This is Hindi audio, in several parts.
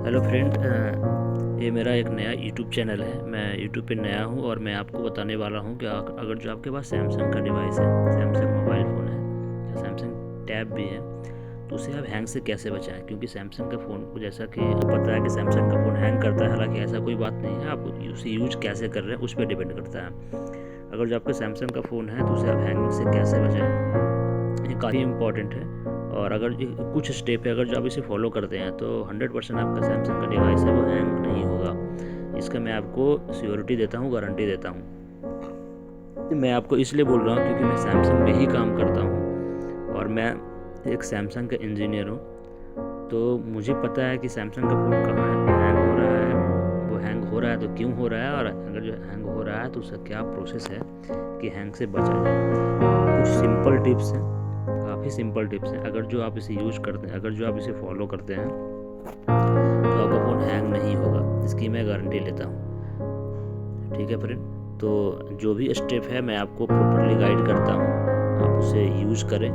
हेलो फ्रेंड, ये मेरा एक नया यूट्यूब चैनल है। मैं यूट्यूब पे नया हूँ और मैं आपको बताने वाला हूँ कि अगर जो आपके पास सैमसंग का डिवाइस है, सैमसंग मोबाइल फ़ोन है या सैमसंग टैब भी है, तो उसे आप हैंग से कैसे बचाएं। क्योंकि सैमसंग का फ़ोन को जैसा कि पता है कि सैमसंग का फ़ोन हैंग करता है, हालांकि ऐसा कोई बात नहीं है। आप उसे यूज कैसे कर रहे हैं उस पर डिपेंड करता है। अगर जो आपका सैमसंग का फ़ोन है तो उसे आप हैंगिंग से कैसे बचाएँ, ये काफ़ी इंपॉर्टेंट है। और अगर कुछ स्टेप है, अगर जो आप इसे फॉलो करते हैं तो 100% आपका सैमसंग का डिवाइस है वो हैंग नहीं होगा। इसका मैं आपको श्योरिटी देता हूँ, गारंटी देता हूँ। मैं आपको इसलिए बोल रहा हूँ क्योंकि मैं सैमसंग में ही काम करता हूँ और मैं एक सैमसंग का इंजीनियर हूँ। तो मुझे पता है कि सैमसंग का फ़ोन कहाँ हैंग हो रहा है, वो हैंग हो रहा है तो क्यों हो रहा है, और अगर जो हैंग हो रहा है तो उसका क्या प्रोसेस है कि हैंग से बचा जाए। कुछ सिंपल टिप्स हैं, काफ़ी सिंपल टिप्स हैं। अगर जो आप इसे यूज करते हैं, अगर जो आप इसे फॉलो करते हैं तो आपका फ़ोन हैंग नहीं होगा, इसकी मैं गारंटी लेता हूँ। ठीक है फ्रेंड, तो जो भी स्टेप है मैं आपको प्रॉपरली गाइड करता हूँ, आप उसे यूज़ करें।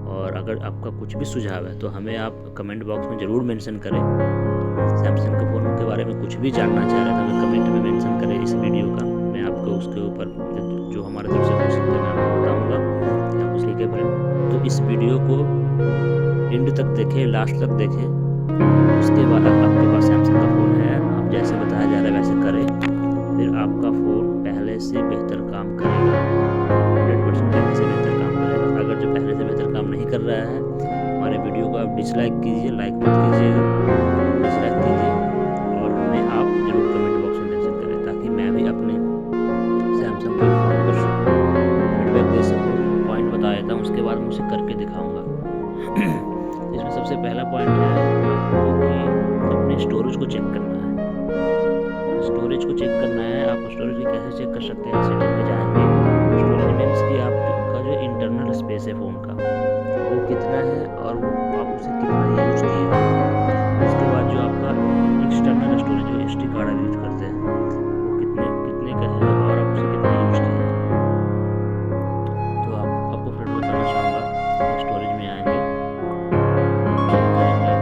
और अगर आपका कुछ भी सुझाव है तो हमें आप कमेंट बॉक्स में ज़रूर मेंशन करें। सैमसंग के फ़ोन के बारे में कुछ भी जानना चाह रहे हैं तो हमें कमेंट में मेंशन करें इस वीडियो का। मैं आपको उसके ऊपर जो हमारे तरफ से हो सकता है मैं आपको बताऊँगा। आप ठीक है फ्रेंड, तो इस वीडियो को एंड तक देखें, लास्ट तक देखें। उसके बाद आपके पास सैमसंग का फ़ोन है, आप जैसे बताया जा रहा है वैसे करें, फिर आपका फ़ोन पहले से बेहतर काम करेगा। 100% पहले से बेहतर काम करेगा। अगर जो पहले से बेहतर काम नहीं कर रहा है, हमारे वीडियो को आप डिसलाइक कीजिए, लाइक मत कीजिएगा, डिसलाइक कीजिए। और हमें आप ज़रूर कमेंट बॉक्स में मेंशन करें ताकि मैं भी अपने सैमसंग के फ़ोन पर फीडबैक दे सकूँ। पॉइंट बता देता हूँ, उसके बाद मैं उसे करके दिखाऊँगा। इसमें सबसे पहला पॉइंट है आपको कि अपने स्टोरेज को चेक करना है। स्टोरेज को चेक करना है। आप स्टोरेज को कैसे चेक कर सकते हैं, सेटिंग में जाएंगे। स्टोरेज मीन्स कि आपका जो इंटरनल स्पेस है फ़ोन का वो कितना है और वो आप उसे कितना यूज किए। उसके बाद जो आपका एक्सटर्नल स्टोरेज जो SD कार्ड आप यूज करते हैं वो कितने कितने का है और आप उसे कितना यूज किए। तो आपको फिर बताना चाहूँगा, स्टोरेज में आएंगे, चेक करेंगे।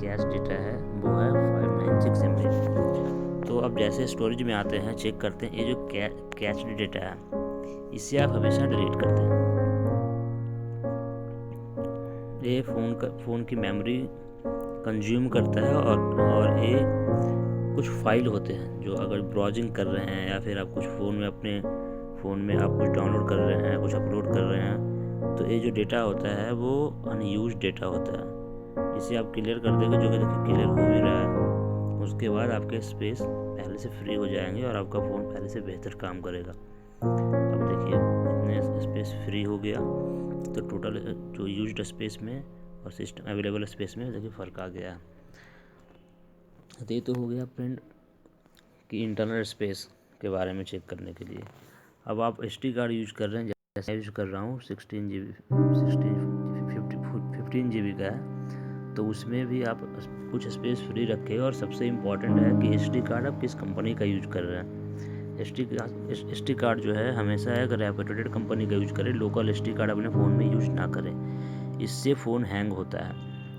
कैश डेटा है वो है 596 MB। तो अब जैसे स्टोरेज में आते हैं, चेक करते हैं, ये जो कैश डेटा है इसे आप हमेशा डिलीट करते हैं। ये फ़ोन की मेमोरी कंज्यूम करता है और ये कुछ फाइल होते हैं जो अगर ब्राउजिंग कर रहे हैं या फिर आप कुछ अपने फ़ोन में आप कुछ डाउनलोड कर रहे हैं, कुछ अपलोड कर रहे हैं, तो ये जो डेटा होता है वो अनयूज डेटा होता है। इसे आप क्लियर कर देंगे, जो कि देखिए क्लियर हो भी रहा है। उसके बाद आपके स्पेस पहले से फ्री हो जाएंगे और आपका फ़ोन पहले से बेहतर काम करेगा। अब देखिए इतने स्पेस फ्री हो गया, तो टोटल जो यूज्ड स्पेस में और सिस्टम अवेलेबल स्पेस में देखिए फ़र्क आ गया। तो ये तो हो गया फ्रेंड कि इंटरनल स्पेस के बारे में चेक करने के लिए। अब आप SD कार्ड यूज कर रहे हैं, जैसे यूज कर रहा हूँ 16 GB 15 GB का है, तो उसमें भी आप कुछ स्पेस फ्री रखें। और सबसे इम्पॉर्टेंट है कि SD कार्ड आप किस कंपनी का यूज कर रहे हैं। SD कार्ड जो है हमेशा एक रेप्यूटेड कंपनी का यूज करें। लोकल SD कार्ड अपने फ़ोन में यूज ना करें, इससे फ़ोन हैंग होता है।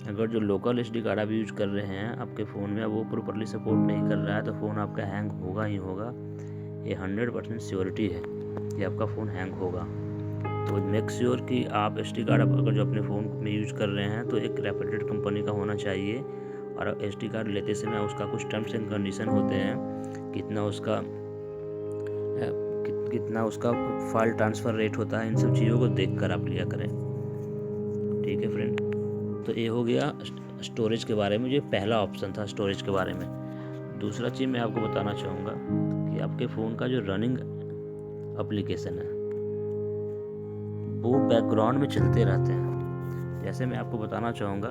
अगर जो लोकल SD कार्ड आप यूज कर रहे हैं आपके फ़ोन में, वो प्रॉपरली सपोर्ट नहीं कर रहा है, तो फ़ोन आपका हैंग होगा ही होगा। ये 100% श्योरिटी है कि आपका फ़ोन हैंग होगा। तो मेक श्योर कि आप SD कार्ड अगर जो अपने फ़ोन में यूज कर रहे हैं तो एक रेप्यूटेड कंपनी का होना चाहिए और SD कार्ड लेते समय उसका कुछ टर्म्स एंड कंडीशन होते हैं, कितना उसका फाइल ट्रांसफ़र रेट होता है, इन सब चीज़ों को देखकर आप लिया करें। ठीक है फ्रेंड, तो ये हो गया स्टोरेज के बारे में, जो पहला ऑप्शन था स्टोरेज के बारे में। दूसरा चीज़ मैं आपको बताना चाहूँगा कि आपके फ़ोन का जो रनिंग एप्लीकेशन है वो बैकग्राउंड में चलते रहते हैं। जैसे मैं आपको बताना चाहूँगा,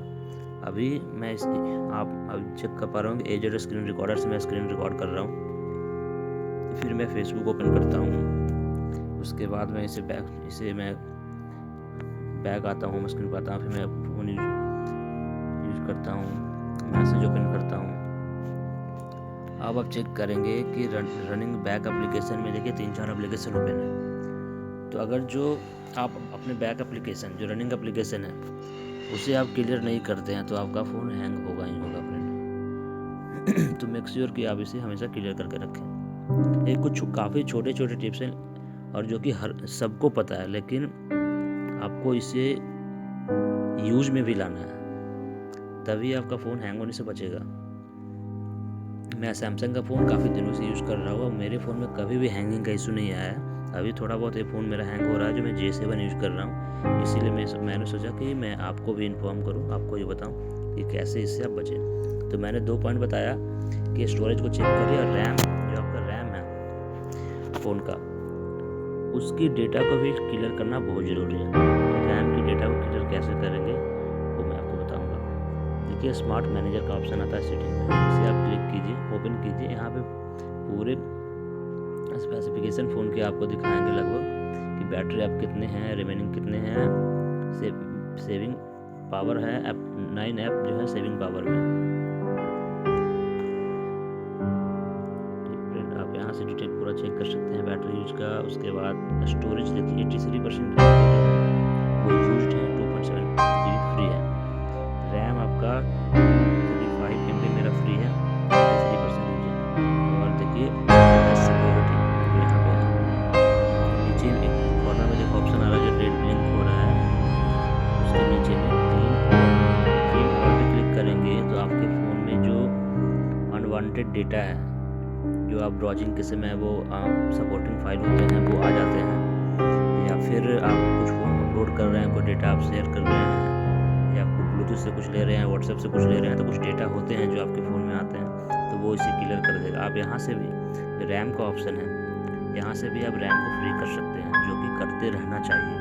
अभी मैं आप अभी चेक कर पा रहा हूँ कि एजेड स्क्रीन रिकॉर्डर से मैं स्क्रीन रिकॉर्ड कर रहा हूँ। फिर मैं फेसबुक ओपन करता हूँ, उसके बाद मैं इसे मैं बैक आता हूँ, स्क्रीन पर आता हूँ, फिर मैं फ़ोन यूज करता हूँ, मैसेज ओपन करता हूँ। अब आप चेक करेंगे कि रनिंग बैक एप्लीकेशन में देखिए 3-4 एप्लीकेशन ओपन है। तो अगर जो आप अपने बैक एप्लीकेशन जो रनिंग एप्लीकेशन है उसे आप क्लियर नहीं करते हैं तो आपका फ़ोन हैंग होगा ही होगा फ्रेंड। तो मेक श्योर कि आप इसे हमेशा क्लियर करके रखें। ये कुछ काफ़ी छोटे छोटे टिप्स हैं और जो कि हर सबको पता है, लेकिन आपको इसे यूज में भी लाना है, तभी आपका फ़ोन हैंग होने से बचेगा। मैं सैमसंग का फ़ोन काफ़ी दिनों से यूज़ कर रहा हूँ, मेरे फ़ोन में कभी भी हैंगिंग का इशू नहीं आया है। अभी थोड़ा बहुत ये फ़ोन मेरा हैंग हो रहा है जो मैं J7 यूज़ कर रहा हूँ, इसीलिए मैंने सोचा कि मैं आपको भी इन्फॉर्म करूँ, आपको ये बताऊँ कि कैसे इससे आप बचें। तो मैंने 2 पॉइंट बताया कि स्टोरेज को चेक करिए और रैम, जो आपका रैम है फ़ोन का, उसकी डेटा को भी क्लियर करना बहुत ज़रूरी है। रैम की डेटा को क्लियर कैसे करेंगे वो मैं आपको बताऊँगा। देखिए स्मार्ट मैनेजर का ऑप्शन आता है सेटिंग में, इसे आप क्लिक कीजिए, ओपन कीजिए। यहाँ पे पूरे स्पेसिफिकेशन फ़ोन के आपको दिखाएंगे लगभग कि बैटरी आप कितने हैं, रिमेनिंग कितने हैं, सेविंग पावर है, 9 ऐप जो है सेविंग पावर में। तो आप यहाँ से डिटेल पूरा चेक कर सकते हैं बैटरी यूज का। उसके बाद स्टोरेज देखिए 83% वो यूज है, 2.7 GB फ्री है। रैम आपका 35 MB मेरा फ्री है, 83% यूज है। और देखिए सिक्योरिटी यहाँ पे नीचे एक कॉर्नर में देखो ऑप्शन आ रहा है जो रेड ब्लिंक हो रहा है, उसके नीचे में क्लीन ऑल पे क्लिक करेंगे तो आपके फ़ोन में जो अनवांटेड डेटा है, जो आप ब्राउजिंग के समय वो सपोर्टिंग फाइल होते हैं वो आ जाते हैं, या फिर आप कुछ फ़ोन अपलोड कर रहे हैं, कोई डेटा आप शेयर कर रहे हैं, या ब्लूटूथ से कुछ ले रहे हैं, व्हाट्सएप से कुछ ले रहे हैं, तो कुछ डेटा होते हैं जो आपके फ़ोन में आते हैं, तो वो इसे क्लियर कर देगा। आप यहाँ से भी रैम का ऑप्शन है, यहाँ से भी आप रैम को फ्री कर सकते हैं, जो कि करते रहना चाहिए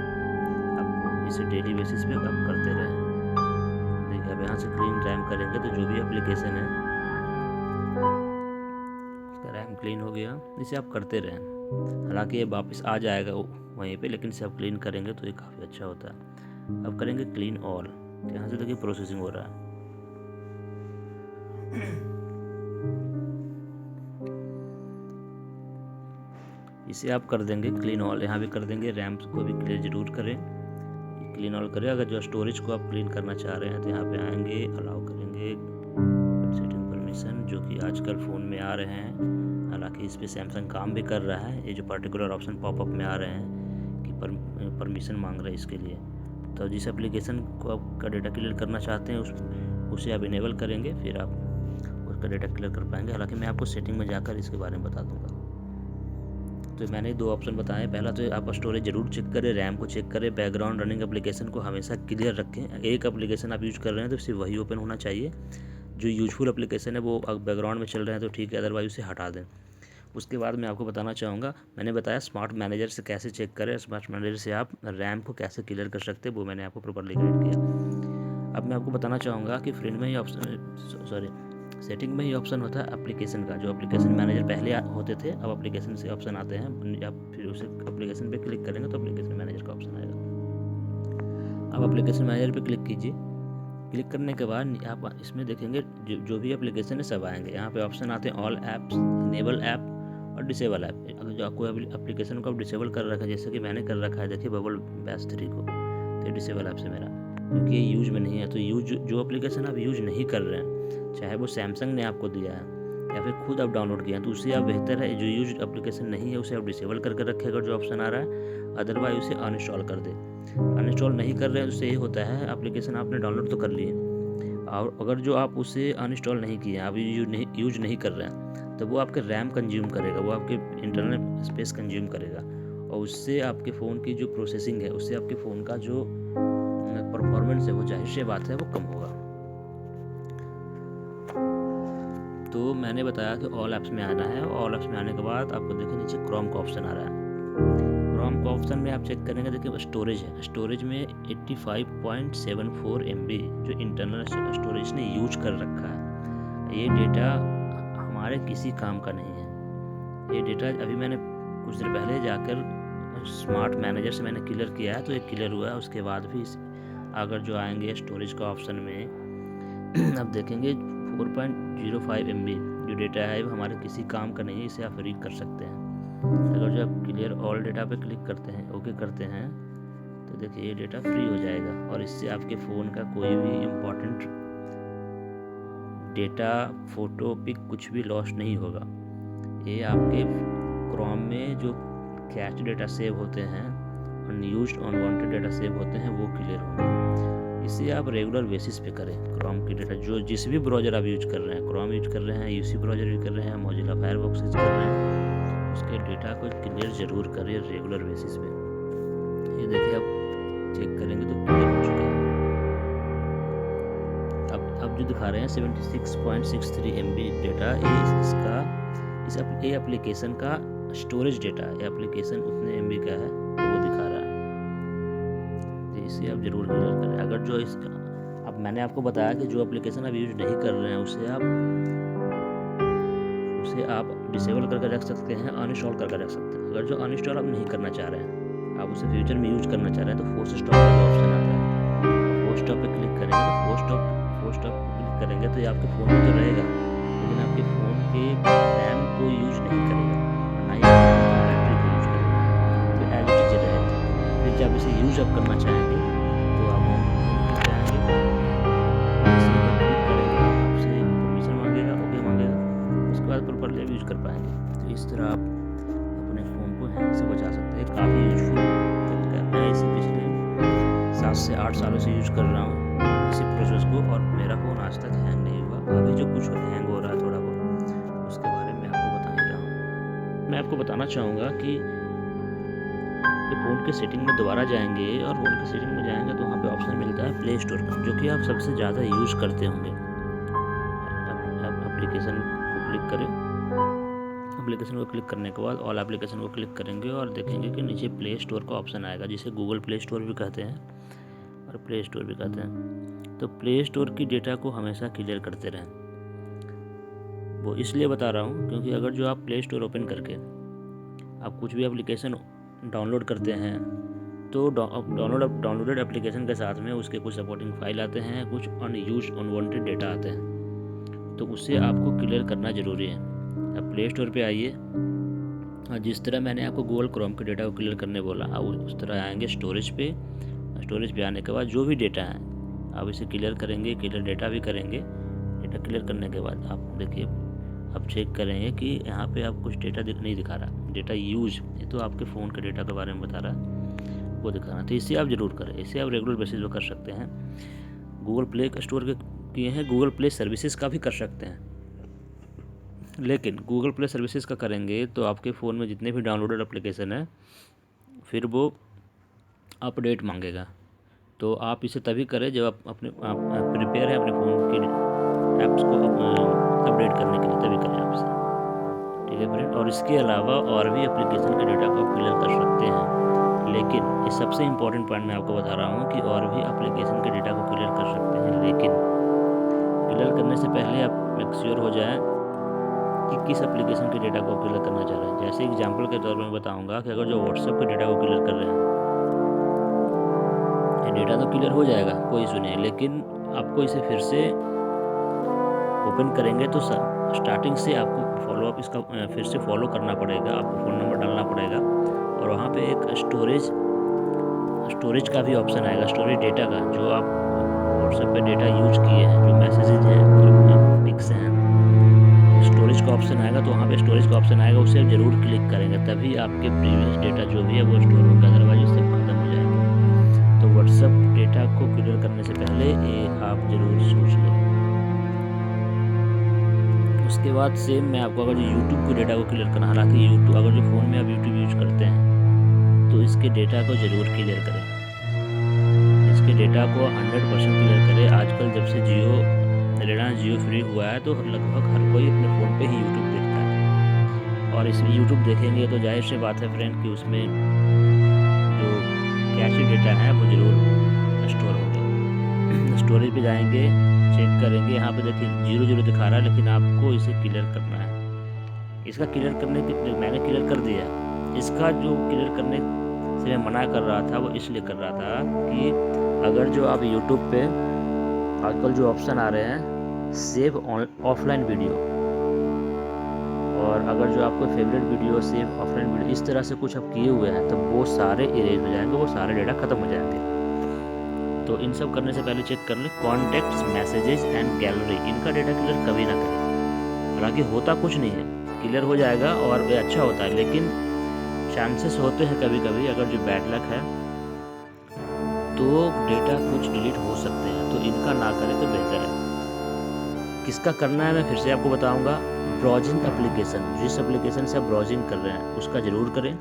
आपको, इसे डेली बेसिस पे आप करते रहें। देखिए अब यहाँ से क्लीन रैम करेंगे तो जो भी एप्लीकेशन है उसका रैम क्लीन हो गया, इसे आप करते रहें। हालांकि ये वापस आ जाएगा वहीं पे, लेकिन इसे आप क्लीन करेंगे तो ये काफ़ी अच्छा होता है। अब करेंगे क्लीन ऑल, तो यहाँ से देखिए प्रोसेसिंग हो रहा है। इसे आप कर देंगे क्लीन ऑल, यहाँ भी कर देंगे। रैम को भी क्लियर ज़रूर करें, क्लीन ऑल करें। अगर जो स्टोरेज को आप क्लीन करना चाह रहे हैं तो यहाँ पे आएंगे, अलाउ करेंगे सेटिंग परमिशन, जो कि आजकल फ़ोन में आ रहे हैं। हालांकि इस पर सैमसंग काम भी कर रहा है, ये जो पर्टिकुलर ऑप्शन पॉपअप में आ रहे हैं कि परमिशन मांग रहे हैं इसके लिए। तो जिस एप्लीकेशन को आपका डेटा क्लियर करना चाहते हैं उसे आप इनेबल करेंगे, फिर आप उसका डेटा क्लियर कर पाएंगे। हालांकि मैं आपको सेटिंग में जाकर इसके बारे में बता दूंगा। तो मैंने 2 ऑप्शन बताए, पहला तो आप स्टोरेज जरूर चेक करें, रैम को चेक करें, बैकग्राउंड रनिंग एप्लीकेशन को हमेशा क्लियर रखें। एक एप्लीकेशन आप यूज़ कर रहे हैं तो सिर्फ वही ओपन होना चाहिए, जो यूजफुल एप्लीकेशन है वो बैकग्राउंड में चल रहे हैं तो ठीक है, अदरवाइज उसे हटा दें। उसके बाद मैं आपको बताना चाहूँगा, मैंने बताया स्मार्ट मैनेजर से कैसे चेक करें, स्मार्ट मैनेजर से आप रैम को कैसे क्लियर कर सकते हैं, वो मैंने आपको प्रॉपरली गाइड किया। अब मैं आपको बताना चाहूँगा कि फ्रेंड में ही सेटिंग में ही ऑप्शन होता है एप्लीकेशन का। जो एप्लीकेशन मैनेजर पहले होते थे, अब एप्लीकेशन से ऑप्शन आते हैं। आप फिर उसे एप्लीकेशन पे क्लिक करेंगे तो एप्लीकेशन मैनेजर का ऑप्शन आएगा। अब एप्लीकेशन मैनेजर पे क्लिक कीजिए। क्लिक करने के बाद आप इसमें देखेंगे जो भी एप्लीकेशन है सब आएंगे। यहाँ पे ऑप्शन आते हैं ऑल ऐप्स, इनेबल ऐप और डिसेबल ऐप। अगर जो आपको एप्लीकेशन को आप डिसेबल कर रखा है, जैसे कि मैंने कर रखा है, देखिए बबल बैच 3 को, तो डिसेबल ऐप से मेरा, क्योंकि ये यूज में नहीं है। तो जो एप्लीकेशन आप यूज नहीं कर रहे हैं, चाहे वो सैमसंग ने आपको दिया है या फिर खुद आप डाउनलोड किया है, तो उससे आप बेहतर है जो यूज एप्लीकेशन नहीं है उसे आप डिसेबल करके रखें अगर जो ऑप्शन आ रहा है, अदरवाइज उसे अनइंस्टॉल कर दे। अनइंस्टॉल नहीं कर रहे हैं, उससे ये होता है एप्लीकेशन आपने डाउनलोड तो कर लिए, और अगर जो आप उसे अनइंस्टॉल नहीं किए हैं, आप यूज नहीं कर रहे हैं, तो वो आपके रैम कंज्यूम करेगा, वो आपके इंटरनल स्पेस कंज्यूम करेगा, और उससे आपके फ़ोन की जो प्रोसेसिंग है, उससे आपके फ़ोन का जो परफॉर्मेंस है वो जाहिर सी बात है वो कम होगा। तो मैंने बताया कि ऑल ऐप्स में आना है, ऑल ऐप्स में आने के बाद आपको देखिए नीचे क्रोम का ऑप्शन आ रहा है। क्रोम का ऑप्शन में आप चेक करेंगे, देखिए स्टोरेज है, स्टोरेज में 85.74 MB जो इंटरनल स्टोरेज ने यूज कर रखा है। ये डेटा हमारे किसी काम का नहीं है। ये डेटा अभी मैंने कुछ देर पहले जाकर स्मार्ट मैनेजर से मैंने क्लियर किया है, तो ये क्लियर हुआ है। उसके बाद भी अगर जो आएंगे स्टोरेज का ऑप्शन में अब देखेंगे 4.05 MB जो डेटा है वो हमारे किसी काम का नहीं है, इसे आप रीड कर सकते हैं। अगर जो आप क्लियर ऑल डेटा पे क्लिक करते हैं, ओके करते हैं, तो देखिए ये डेटा फ्री हो जाएगा और इससे आपके फ़ोन का कोई भी इम्पोर्टेंट डेटा, फोटो, पिक कुछ भी लॉस नहीं होगा। ये आपके क्रोम में जो कैच डेटा सेव होते हैं, अनयूज्ड अनवांटेड डेटा सेव होते हैं, वो क्लियर होंगे। इसे आप रेगुलर बेसिस पे करें। क्रोम की डेटा जो जिस भी ब्राउज़र आप यूज कर रहे हैं, क्रोम यूज कर रहे हैं, यूसी ब्राउज़र यूज कर रहे हैं, मोजिला फायरफॉक्स यूज कर रहे हैं, उसके डेटा को क्लियर ज़रूर करें रेगुलर बेसिस पे। ये देखिए आप चेक करेंगे तो क्लियर हो चुके हैं। अब जो दिखा रहे हैं 76.63 MB डेटा, इस एप्लीकेशन का स्टोरेज डेटा है। एप्लीकेशन उतने MB का है तो वो दिखा रहा है, तो इसे आप ज़रूर क्लियर करें। अगर जो अब मैंने आपको बताया कि जो एप्लीकेशन आप यूज नहीं कर रहे हैं उसे आप डिसेबल करके रख सकते हैं, अनइंस्टॉल करके रख सकते हैं। अगर जो अनइंस्टॉल आप नहीं करना चाह रहे हैं, आप उसे फ्यूचर में यूज करना चाह रहे हैं, तो फोर्स स्टॉप का ऑप्शन आता है। फोर्स स्टॉप पे क्लिक करेंगे तो फोर्स स्टॉप पे क्लिक करेंगे तो ये आपके फ़ोन में तो रहेगा, लेकिन आपके फ़ोन के रैम को यूज नहीं करेगा, ना ही बैटरी को यूज करेगा, तो एज इट इज रहेगा। फिर जब इसे यूज आप करना चाहेंगे तो आप चाहेंगे इसे क्लिक करेंगे, आपसे परमिशन मांगेगा, ओके मांगेगा, उसके बाद प्रॉपर्ली आप यूज कर पाएंगे। तो इस तरह आप अपने फ़ोन को हैंग से बचा सकते हैं। काफ़ी यूजफुल तरीका है। मैं इसे पिछले 7 से 8 सालों से यूज कर रहा हूँ इसी प्रोसेस को, और मेरा फ़ोन आज तक हैंग नहीं हुआ। अभी जो कुछ हैंग हो रहा है थोड़ा बहुत, उसके बारे में आपको बता ही रहा हूँ। मैं आपको बताना चाहूँगा कि फ़ोन के सेटिंग में दोबारा जाएंगे और फ़ोन के सेटिंग में जाएंगे तो वहाँ पे ऑप्शन मिलता है प्ले स्टोर का, जो कि आप सबसे ज़्यादा यूज़ करते होंगे। आप एप्लीकेशन को क्लिक करें, एप्लीकेशन को क्लिक करने के बाद ऑल एप्लीकेशन को क्लिक करेंगे और देखेंगे कि नीचे प्ले स्टोर का ऑप्शन आएगा, जिसे गूगल प्ले स्टोर भी कहते हैं और प्ले स्टोर भी कहते हैं। तो प्ले स्टोर की डेटा को हमेशा क्लियर करते रहें। वो इसलिए बता रहा हूँ क्योंकि अगर जो आप प्ले स्टोर ओपन करके आप कुछ भी एप्लीकेशन डाउनलोड करते हैं, तो डाउनलोडेड एप्लीकेशन के साथ में उसके कुछ सपोर्टिंग फाइल आते हैं, कुछ अनयूज्ड अनवांटेड डेटा आते हैं, तो उससे आपको क्लियर करना ज़रूरी है। अब प्ले स्टोर पे आइए, जिस तरह मैंने आपको गूगल क्रोम के डेटा को क्लियर करने बोला, आप उस तरह आएंगे स्टोरेज पे। स्टोरेज पे आने के बाद जो भी डेटा है आप इसे क्लियर करेंगे, क्लियर डेटा भी करेंगे। डेटा क्लियर करने के बाद आप देखिए, आप चेक करेंगे कि यहाँ पे आप कुछ डेटा नहीं दिखा रहा, डेटा यूज, ये तो आपके फ़ोन के डेटा के बारे में बता रहा है, वो दिखा रहा है। तो इसे आप ज़रूर करें, इसे आप रेगुलर बेसिस पर कर सकते हैं। गूगल प्ले स्टोर के किए हैं, गूगल प्ले सर्विसेज का भी कर सकते हैं, लेकिन गूगल प्ले सर्विसेज का करेंगे तो आपके फ़ोन में जितने भी डाउनलोडेड एप्लीकेशन है फिर वो अपडेट मांगेगा। तो आप इसे तभी करें जब आप प्रिपेयर है अपने फ़ोन की ऐप्स को अपडेट करने के लिए, तभी करें आप इसे, ठीक है फ्रेंड। और इसके अलावा और भी एप्लीकेशन के डेटा को क्लियर कर सकते हैं, लेकिन ये सबसे इम्पोर्टेंट पॉइंट मैं आपको बता रहा हूँ कि और भी एप्लीकेशन के डेटा को क्लियर कर सकते हैं, लेकिन क्लियर करने से पहले आप मेक श्योर हो जाए कि किस एप्लीकेशन के डेटा को क्लियर करना चाह रहे हैं। जैसे एग्जांपल के तौर पर बताऊंगा कि अगर जो व्हाट्सएप के डेटा को क्लियर कर रहे हैं, ये डेटा तो क्लियर हो जाएगा, कोई इशू नहीं है, लेकिन आपको इसे फिर से ओपन करेंगे तो स्टार्टिंग से आपको फॉलोअप इसका फिर से फॉलो करना पड़ेगा, आपको फ़ोन नंबर डालना पड़ेगा, और वहाँ पे एक स्टोरेज का भी ऑप्शन आएगा, स्टोरेज डेटा का, जो आप व्हाट्सएप पे डेटा यूज किए हैं, जो मैसेजेज हैं, जो पिक्स हैं, स्टोरेज का ऑप्शन आएगा, तो वहाँ पे स्टोरेज का ऑप्शन आएगा, उसे ज़रूर क्लिक करेंगे, तभी आपके प्रीवियस डेटा जो भी है वो स्टोर होगा, अदरवाइज उससे खत्म हो जाएंगे। तो व्हाट्सएप डेटा को क्लियर करने से पहले ये आप ज़रूर सोच लें। उसके बाद सेम मैं आपको अगर जो यूट्यूब के डेटा को क्लियर करना, हालांकि यूट्यूब अगर जो फ़ोन में आप यूट्यूब यूज करते हैं तो इसके डेटा को ज़रूर क्लियर करें, इसके डेटा को 100% क्लियर करें। आजकल जब से रिलायंस जियो फ्री हुआ है तो लगभग हर कोई अपने फ़ोन पे ही यूट्यूब देखता है, और इस यूट्यूब देखेंगे तो जाहिर सी बात है फ्रेंड कि उसमें जो कैशे डेटा है वो ज़रूर स्टोर होंगे। स्टोरेज पे जाएंगे, चेक करेंगे, यहाँ पे देखिए 0 दिखा रहा है, लेकिन आपको इसे क्लियर करना है। इसका क्लियर करने के मैंने क्लियर कर दिया। इसका जो क्लियर करने से मैं मना कर रहा था वो इसलिए कर रहा था कि अगर जो आप यूट्यूब पे आजकल जो ऑप्शन आ रहे हैं सेव ऑफलाइन वीडियो, और अगर जो आपको favourite video save offline video इस तरह से कुछ आप किए हुए हैं तो वो सारे इरेज हो जाएंगे, वो सारे डेटा खत्म हो जाएंगे। तो इन सब करने से पहले चेक कर लें कॉन्टैक्ट्स, मैसेजेस एंड गैलरी, इनका डेटा क्लियर कभी ना करें। हालांकि होता कुछ नहीं है, क्लियर हो जाएगा और ये अच्छा होता है, लेकिन चांसेस होते हैं कभी कभी अगर जो बैड लक है तो डेटा कुछ डिलीट हो सकते हैं, तो इनका ना करें तो बेहतर है। किसका करना है मैं फिर से आपको बताऊंगा। ब्राउजिंग एप्लीकेशन, जिस एप्लीकेशन से आप ब्राउजिंग कर रहे हैं उसका ज़रूर करें।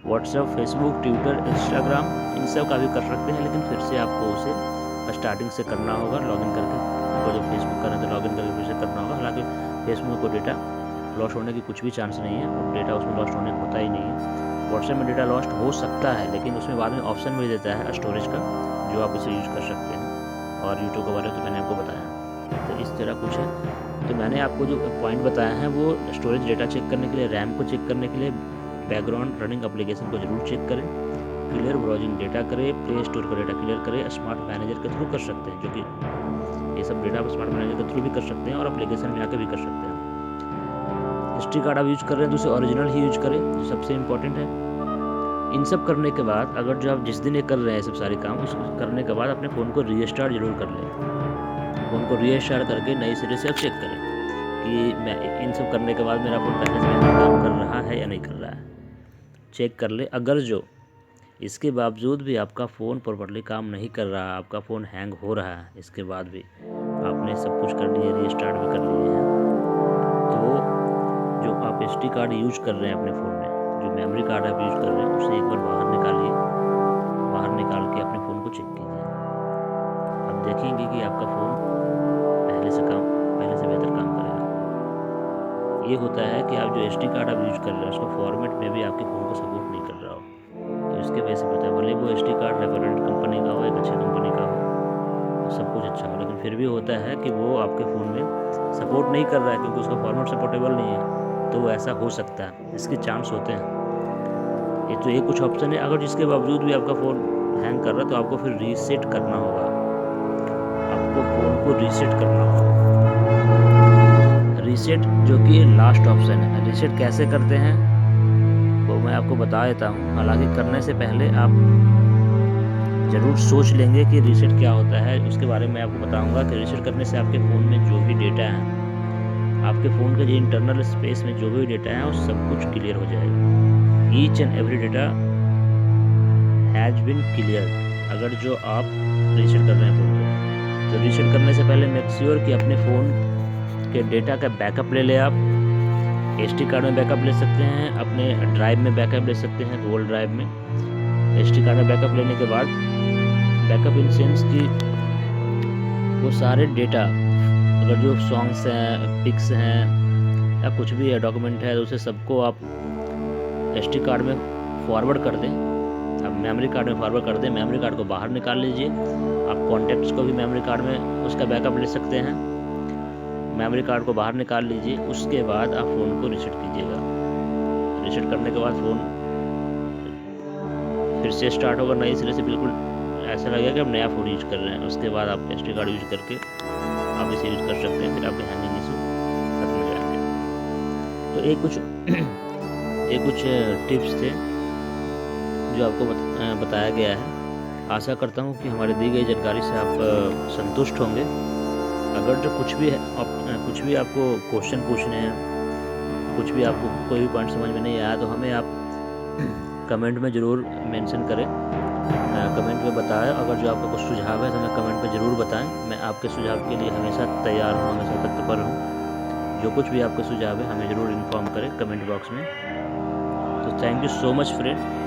व्हाट्सएप, फेसबुक, ट्विटर, इंस्टाग्राम, इन सब का भी कर सकते हैं, लेकिन फिर से आपको उसे स्टार्टिंग से करना होगा लॉगिन करके। आपको जब फेसबुक करना है तो लॉगिन करके फिर से करना होगा। हालांकि फेसबुक को डेटा लॉस्ट होने की कुछ भी चांस नहीं है, और डेटा उसमें लॉस्ट होने होता ही नहीं है। व्हाट्सएप में डेटा लॉस्ट हो सकता है, लेकिन उसमें बाद में ऑप्शन मिल देता है स्टोरेज का, जो आप इसे यूज कर सकते हैं। और यूट्यूब के बारे में तो मैंने आपको बताया, तो इस तरह कुछ है। तो मैंने आपको जो पॉइंट बताया है वो स्टोरेज डेटा चेक करने के लिए, रैम को चेक करने के लिए, बैकग्राउंड रनिंग एप्लीकेशन को जरूर चेक करें, क्लियर ब्राउजिंग डेटा करें, प्ले स्टोर का डेटा क्लियर करें। स्मार्ट मैनेजर के थ्रू कर सकते हैं, जो कि ये सब डेटा आप स्मार्ट मैनेजर के थ्रू भी कर सकते हैं और एप्लीकेशन में आकर भी कर सकते हैं। SD कार्ड आप यूज कर रहे हैं तो उसे ओरिजिनल ही यूज करें, जो सबसे इम्पोर्टेंट है। इन सब करने के बाद अगर जो आप जिस दिन ये कर रहे हैं सब सारे काम, उस करने के बाद अपने फ़ोन को रीस्टार्ट जरूर कर लें। फ़ोन को रीस्टार्ट करके नए सिरे से आप चेक करें कि मैं इन सब करने के बाद मेरा फ़ोन पहले से बेहतर काम कर रहा है या नहीं कर रहा है, चेक कर ले। अगर जो इसके बावजूद भी आपका फ़ोन प्रॉपर्ली काम नहीं कर रहा, आपका फ़ोन हैंग हो रहा है, इसके बाद भी आपने सब कुछ कर लिए, रीस्टार्ट भी कर लिए हैं, तो जो आप SD कार्ड यूज कर रहे हैं अपने फ़ोन में, जो मेमोरी कार्ड आप यूज कर रहे हैं, उसे एक बार बाहर निकालिए। बाहर निकाल के अपने फ़ोन को चेक कीजिए। आप देखेंगे कि आपका फ़ोन पहले से बेहतर काम करेगा। ये होता है कि आप जो SD कार्ड आप यूज कर रहे हैं उसको फॉर्मेट में भी आपके फ़ोन को सपोर्ट नहीं कर रहा हो, तो इसके वजह से होता है। भले वो SD कार्ड रेप्यूटेड कंपनी का हो, एक अच्छी कंपनी का हो, सब कुछ अच्छा हो, लेकिन फिर भी होता है कि वो आपके फ़ोन में सपोर्ट नहीं कर रहा है क्योंकि उसका फॉर्मेट सपोर्टेबल नहीं है, तो वो ऐसा हो सकता है, इसके चांस होते हैं। ये तो एक कुछ ऑप्शन है। अगर जिसके बावजूद भी आपका फ़ोन हैंग कर रहा है तो आपको फिर रीसेट करना होगा, आपको फ़ोन को रीसेट करना होगा। रीसेट जो कि लास्ट ऑप्शन है। रीसेट कैसे करते हैं वो मैं आपको बता देता हूँ। हालांकि करने से पहले आप ज़रूर सोच लेंगे कि रीसेट क्या होता है, उसके बारे में आपको बताऊँगा कि रीसेट करने से आपके फ़ोन में जो भी डेटा है, आपके फ़ोन के जो इंटरनल स्पेस में जो भी डेटा है वो सब कुछ क्लियर हो जाएगा। Each and every data has been clear. अगर जो आप रीसेट कर रहे हैं फ़ोन को, तो रीसेट करने से पहले मेक श्योर कि अपने फ़ोन के डेटा का बैकअप ले लें। आप SD कार्ड में बैकअप ले सकते हैं, अपने ड्राइव में बैकअप ले सकते हैं, गूगल ड्राइव में। SD कार्ड में बैकअप लेने के बाद, बैकअप इन सेंस कि वो सारे डेटा, अगर जो सॉन्ग्स हैं, पिक्स हैं या कुछ भी है, डॉक्यूमेंट है, तो उसे सबको आप SD कार्ड में फॉरवर्ड कर दें। आप मेमोरी कार्ड में फॉरवर्ड कर दें, मेमोरी कार्ड को बाहर निकाल लीजिए। आप कॉन्टैक्ट्स को भी मेमोरी कार्ड में उसका बैकअप ले सकते हैं। मेमोरी कार्ड को बाहर निकाल लीजिए, उसके बाद आप फ़ोन को रीसेट कीजिएगा। रीसेट करने के बाद फ़ोन फिर से स्टार्ट होगा नए सिरे से, बिल्कुल ऐसा लगेगा कि आप नया फ़ोन यूज कर रहे हैं। उसके बाद आप SD कार्ड यूज करके आप इसे यूज कर सकते हैं, फिर आपके हैंगिंग इशू खत्म हो जाएंगे। तो ये कुछ टिप्स थे जो आपको बताया गया है। आशा करता हूँ कि हमारी दी गई जानकारी से आप संतुष्ट होंगे। अगर जो कुछ भी आपको क्वेश्चन पूछने हैं, कुछ भी आपको कोई भी पॉइंट समझ में नहीं आया, तो हमें आप कमेंट में ज़रूर मेंशन करें, कमेंट में बताएं। अगर जो आपका कुछ सुझाव है तो हमें कमेंट में ज़रूर बताएं। मैं आपके सुझाव के लिए हमेशा तैयार हूँ, हमेशा तत्पर हूँ। जो कुछ भी आपका सुझाव है हमें ज़रूर इन्फॉर्म करें कमेंट बॉक्स में। तो thank you so much friend.